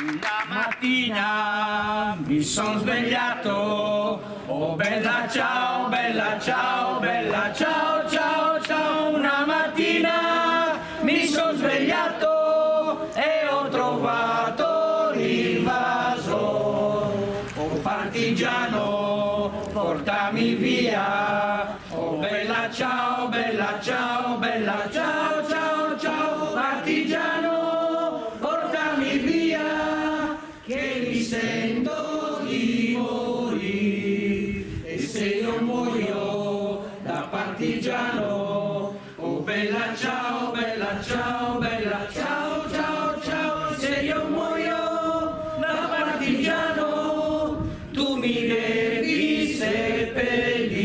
Una mattina mi sono svegliato, oh bella ciao, bella ciao, bella ciao, ciao, ciao. Una mattina mi sono svegliato e ho trovato l'invaso. Oh partigiano, portami via, oh bella ciao, bella ciao, bella ciao, ciao, ciao. Partigiano, portami via, che mi sento di morire. E se io muoio da partigiano, oh bella ciao, bella ciao, bella ciao, ciao, ciao. Se io muoio da partigiano, tu mi devi seppellire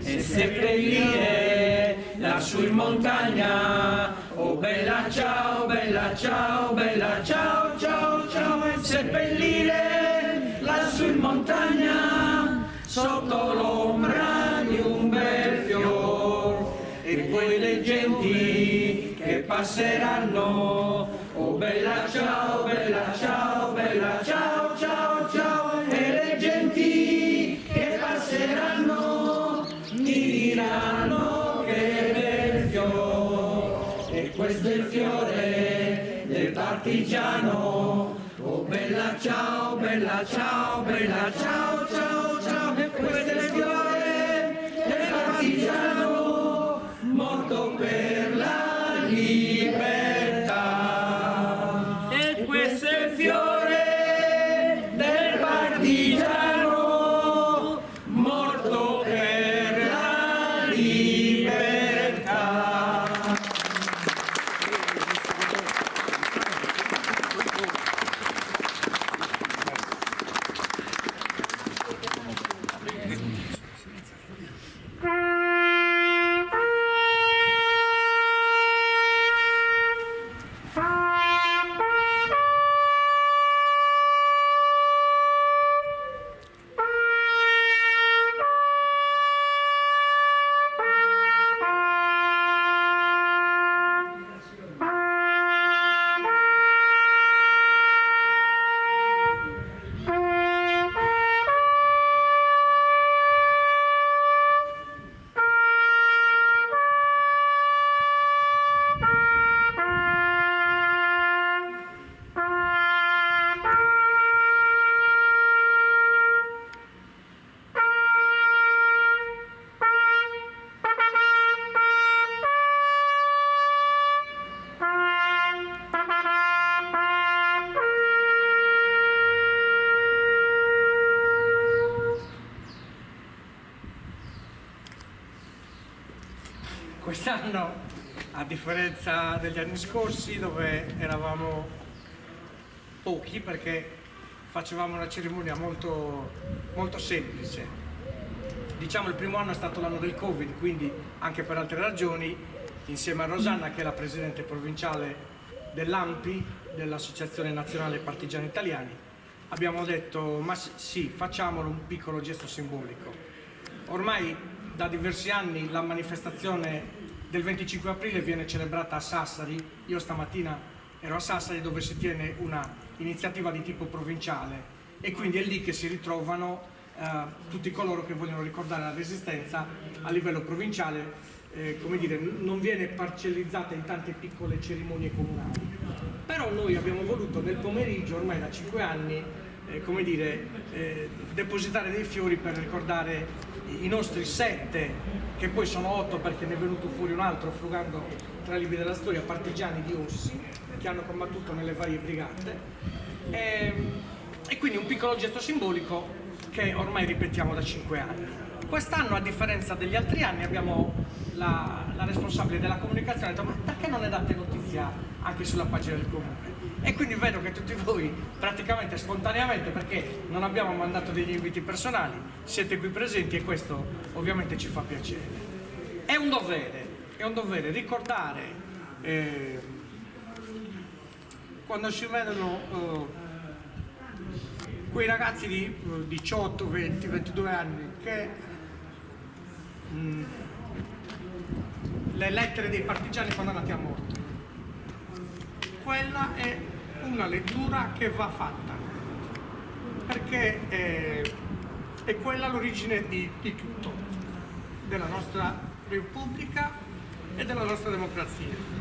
e seppellire lassù in montagna. Oh bella ciao, bella ciao, bella ciao, ciao, ciao. E seppellire lassù in montagna sotto l'ombra di un bel fior. E poi le genti che passeranno, oh bella ciao, bella ciao, bella ciao, ciao, ciao. E le genti che passeranno mi diranno che bel fior. E questo è il fiore del partigiano, oh bella ciao, bella ciao, bella ciao, ciao, ciao. E questo è il fiore del partigiano, morto per la libertà. E questo è il fiore del partigiano, morto per la libertà. Quest'anno, a differenza degli anni scorsi, dove eravamo pochi perché facevamo una cerimonia molto semplice. Diciamo il primo anno è stato l'anno del Covid, quindi anche per altre ragioni, insieme a Rosanna, che è la presidente provinciale dell'ANPI, dell'Associazione Nazionale Partigiani Italiani, abbiamo detto ma sì, facciamolo un piccolo gesto simbolico. Ormai da diversi anni la manifestazione del 25 aprile viene celebrata a Sassari. Io stamattina ero a Sassari, dove si tiene una iniziativa di tipo provinciale, e quindi è lì che si ritrovano tutti coloro che vogliono ricordare la Resistenza a livello provinciale. Come dire, non viene parcellizzata in tante piccole cerimonie comunali. Però noi abbiamo voluto nel pomeriggio, ormai da 5 anni, come dire, depositare dei fiori per ricordare i nostri 7, che poi sono 8 perché ne è venuto fuori un altro frugando tra i libri della storia, partigiani di Ossi, che hanno combattuto nelle varie brigate, e quindi un piccolo gesto simbolico che ormai ripetiamo da 5 anni. Quest'anno, a differenza degli altri anni, abbiamo la responsabile della comunicazione ha detto ma perché non ne date notizia anche sulla pagina del comune? E quindi vedo che tutti voi, praticamente spontaneamente, perché non abbiamo mandato degli inviti personali, siete qui presenti, e questo ovviamente ci fa piacere. È un dovere ricordare quando si vedono quei ragazzi di 18, 20, 22 anni che le lettere dei partigiani condannati a morte. Quella è una lettura che va fatta, perché è quella l'origine di tutto, della nostra Repubblica e della nostra democrazia.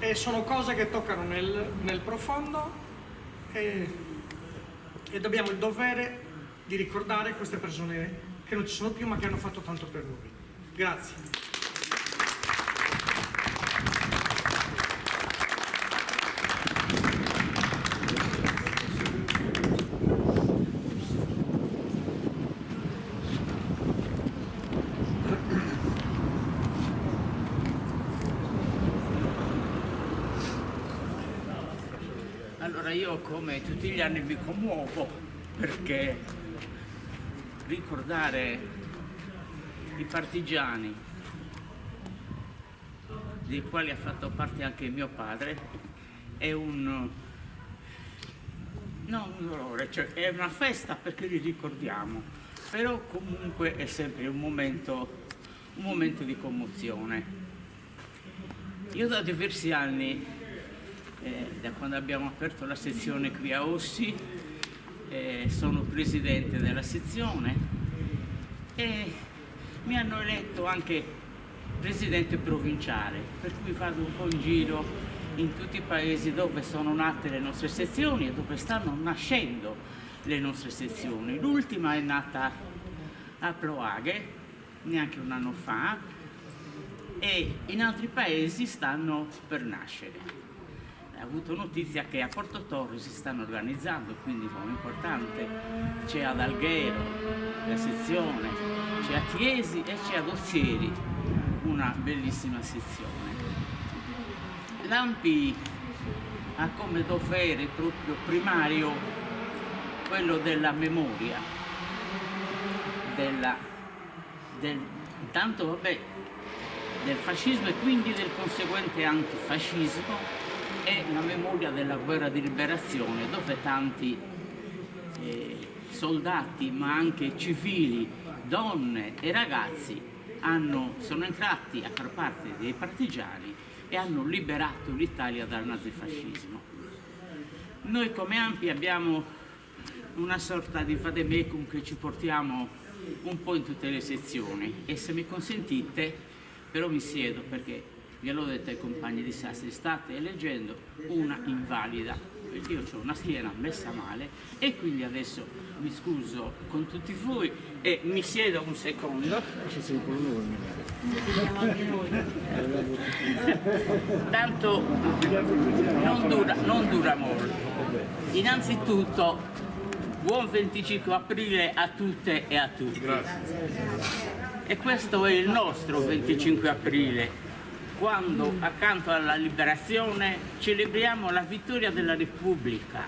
E sono cose che toccano nel profondo e abbiamo il dovere di ricordare queste persone che non ci sono più ma che hanno fatto tanto per noi. Grazie. Allora io come tutti gli anni mi commuovo perché ricordare i partigiani dei quali ha fatto parte anche mio padre è non un dolore, cioè è una festa perché li ricordiamo, però comunque è sempre un momento di commozione. Io da diversi anni da quando abbiamo aperto la sezione qui a Ossi, sono presidente della sezione e mi hanno eletto anche presidente provinciale, per cui vado un po' in giro in tutti i paesi dove sono nate le nostre sezioni e dove stanno nascendo le nostre sezioni. L'ultima è nata a Ploaghe, neanche un anno fa, e in altri paesi stanno per nascere. Ho avuto notizia che a Porto Torre si stanno organizzando, quindi è importante. C'è ad Alghero la sezione, c'è a Chiesi e c'è ad Ozieri una bellissima sezione. L'ANPI ha come dovere proprio primario quello della memoria, intanto del fascismo e quindi del conseguente antifascismo, e la memoria della guerra di liberazione, dove tanti soldati, ma anche civili, donne e ragazzi sono entrati a far parte dei partigiani e hanno liberato l'Italia dal nazifascismo. Noi come ANPI abbiamo una sorta di vademecum che ci portiamo un po' in tutte le sezioni e, se mi consentite, però mi siedo perché gliel'ho detto ai compagni di Sassari, state eleggendo una invalida, perché io ho una schiena messa male e quindi adesso mi scuso con tutti voi e mi siedo un secondo. Tanto non dura molto. Innanzitutto, buon 25 aprile a tutte e a tutti. E questo è il nostro 25 aprile. Quando accanto alla liberazione celebriamo la vittoria della Repubblica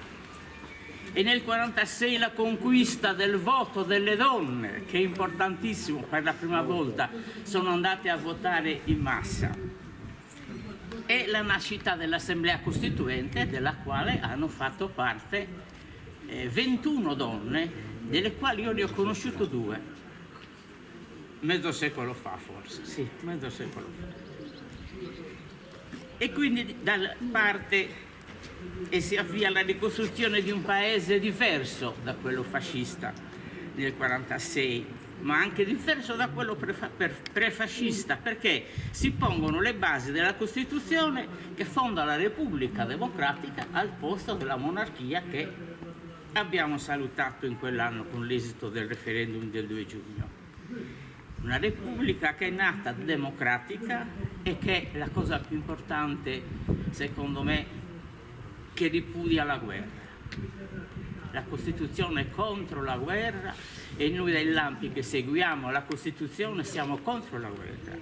e nel 1946 la conquista del voto delle donne, che è importantissimo, per la prima volta sono andate a votare in massa, e la nascita dell'Assemblea Costituente, della quale hanno fatto parte 21 donne, delle quali io ne ho conosciuto 2, mezzo secolo fa forse, sì, mezzo secolo fa. E quindi da parte e si avvia la ricostruzione di un paese diverso da quello fascista nel 1946, ma anche diverso da quello prefascista, perché si pongono le basi della Costituzione che fonda la Repubblica Democratica al posto della monarchia che abbiamo salutato in quell'anno con l'esito del referendum del 2 giugno. Una Repubblica che è nata democratica e che è la cosa più importante, secondo me, che ripudia la guerra. La Costituzione è contro la guerra e noi dell'ANPI che seguiamo la Costituzione siamo contro la guerra.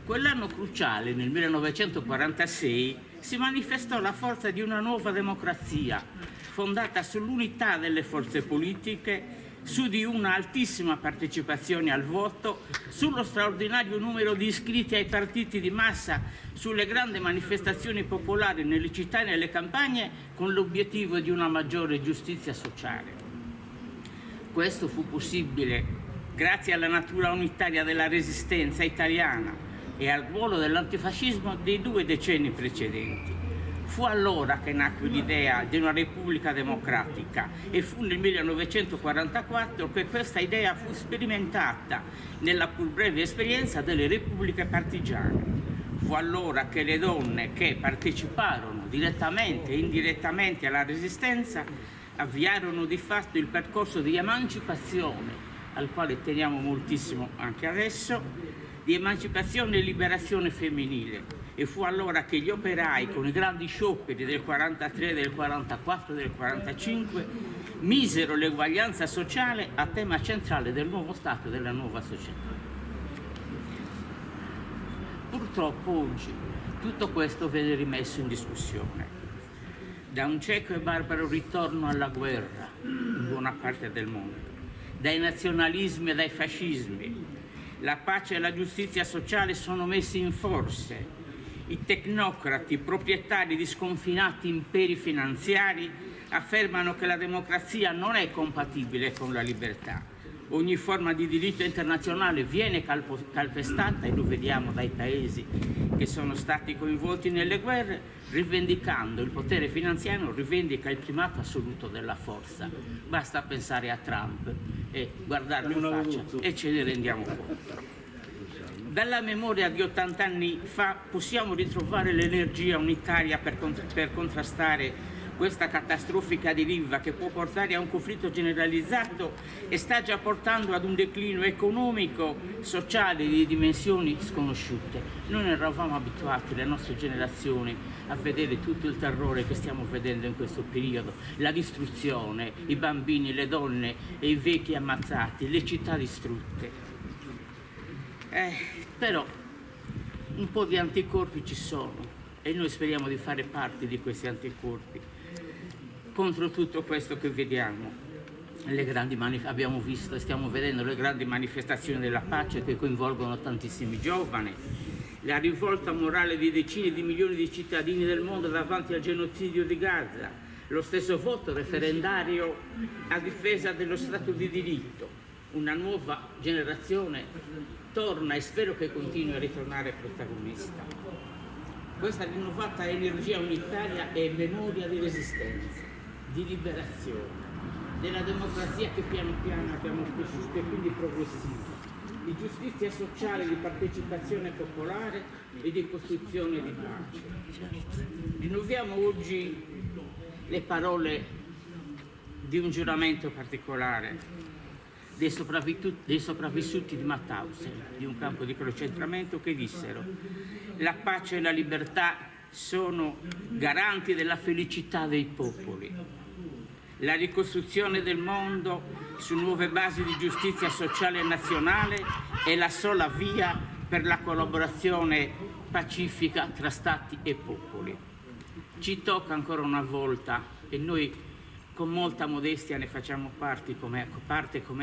Quell'anno cruciale, nel 1946, si manifestò la forza di una nuova democrazia, fondata sull'unità delle forze politiche, su di una altissima partecipazione al voto, sullo straordinario numero di iscritti ai partiti di massa, sulle grandi manifestazioni popolari nelle città e nelle campagne, con l'obiettivo di una maggiore giustizia sociale. Questo fu possibile grazie alla natura unitaria della resistenza italiana, e al ruolo dell'antifascismo dei 2 decenni precedenti. Fu allora che nacque l'idea di una Repubblica democratica e fu nel 1944 che questa idea fu sperimentata nella pur breve esperienza delle repubbliche partigiane. Fu allora che le donne che parteciparono direttamente e indirettamente alla Resistenza avviarono di fatto il percorso di emancipazione, al quale teniamo moltissimo anche adesso, di emancipazione e liberazione femminile. E fu allora che gli operai, con i grandi scioperi del 43, del 44 e del 45, misero l'eguaglianza sociale a tema centrale del nuovo Stato e della nuova società. Purtroppo oggi tutto questo viene rimesso in discussione. Da un cieco e barbaro ritorno alla guerra in buona parte del mondo, dai nazionalismi e dai fascismi, la pace e la giustizia sociale sono messi in forse. I tecnocrati, proprietari di sconfinati imperi finanziari, affermano che la democrazia non è compatibile con la libertà. Ogni forma di diritto internazionale viene calpestata, e lo vediamo dai paesi che sono stati coinvolti nelle guerre. Rivendicando il potere finanziario, rivendica il primato assoluto della forza. Basta pensare a Trump e guardarlo in faccia e ce ne rendiamo conto. Dalla memoria di 80 anni fa possiamo ritrovare l'energia unitaria per contrastare questa catastrofica deriva che può portare a un conflitto generalizzato e sta già portando ad un declino economico, sociale di dimensioni sconosciute. Noi non eravamo abituati, le nostre generazioni, a vedere tutto il terrore che stiamo vedendo in questo periodo, la distruzione, i bambini, le donne e i vecchi ammazzati, le città distrutte. Però un po' di anticorpi ci sono e noi speriamo di fare parte di questi anticorpi contro tutto questo che vediamo. Abbiamo visto e stiamo vedendo le grandi manifestazioni della pace che coinvolgono tantissimi giovani, la rivolta morale di decine di milioni di cittadini del mondo davanti al genocidio di Gaza, lo stesso voto referendario a difesa dello Stato di diritto. Una nuova generazione torna e spero che continui a ritornare protagonista. Questa rinnovata energia unitaria è memoria di resistenza, di liberazione, della democrazia che piano piano abbiamo cresciuto e quindi progressiva, di giustizia sociale, di partecipazione popolare e di costruzione di pace. Rinnoviamo oggi le parole di un giuramento particolare dei sopravvissuti di Mauthausen, di un campo di concentramento, che dissero: la pace e la libertà sono garanti della felicità dei popoli. La ricostruzione del mondo su nuove basi di giustizia sociale e nazionale è la sola via per la collaborazione pacifica tra Stati e popoli. Ci tocca ancora una volta, e noi con molta modestia ne facciamo parte come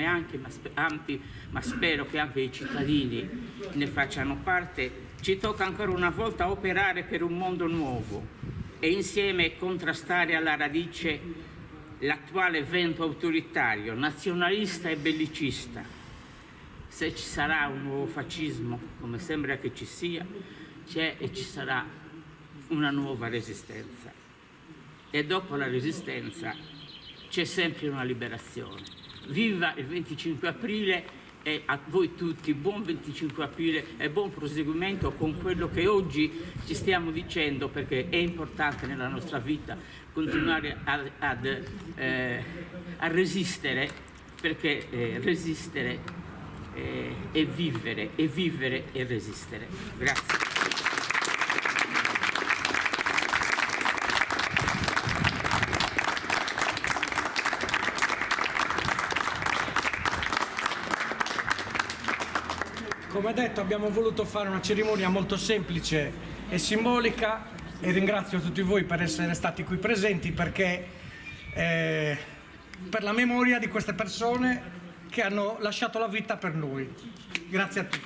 anche, ma spero che anche i cittadini ne facciano parte. Ci tocca ancora una volta operare per un mondo nuovo e insieme contrastare alla radice l'attuale vento autoritario, nazionalista e bellicista. Se ci sarà un nuovo fascismo, come sembra che ci sia, c'è e ci sarà una nuova resistenza. E dopo la resistenza c'è sempre una liberazione. Viva il 25 aprile e a voi tutti buon 25 aprile e buon proseguimento con quello che oggi ci stiamo dicendo, perché è importante nella nostra vita continuare a resistere, perché resistere è vivere, e vivere è resistere. Grazie. Come detto, abbiamo voluto fare una cerimonia molto semplice e simbolica, e ringrazio tutti voi per essere stati qui presenti, perché per la memoria di queste persone che hanno lasciato la vita per noi. Grazie a tutti.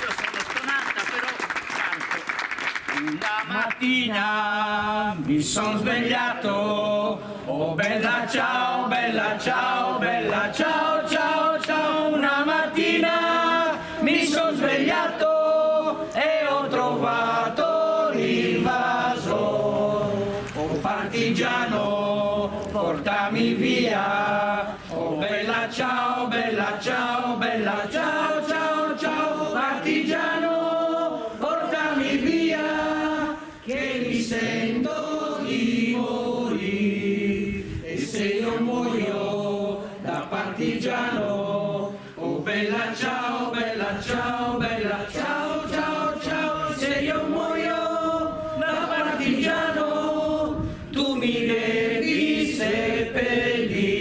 Io sono stonata, però canto. Una Mattina mi sono svegliato, oh bella ciao, bella ciao, bella ciao, ciao, ciao. Una mattina mi sono svegliato e ho trovato l'invaso. Oh partigiano, portami via. Oh bella ciao, bella ciao, bella ciao, ciao, ciao. Partigiano, portami via, che mi sento di morire. E se io muoio da partigiano, oh bella ciao, bella ciao, bella ciao, ciao, ciao. Se io muoio da partigiano, tu mi devi seppellire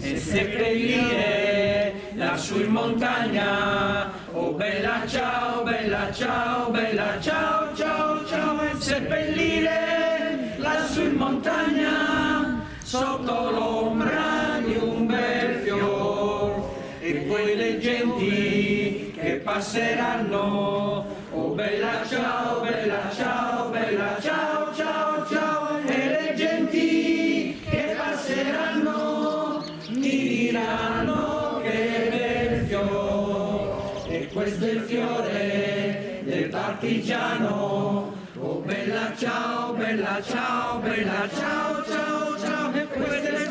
e seppellire lassù in montagna. Oh bella ciao, bella ciao, bella ciao, ciao, ciao. E seppellire lassù in montagna sotto l'ombra di un bel fior. E poi le genti che passeranno, oh bella ciao, bella ciao, bella ciao, ciao, ciao. E le genti che passeranno mi diranno che bel fiore. E questo è il fiore del partigiano. Oh bella ciao, bella ciao, bella ciao, ciao, ciao. E questo è il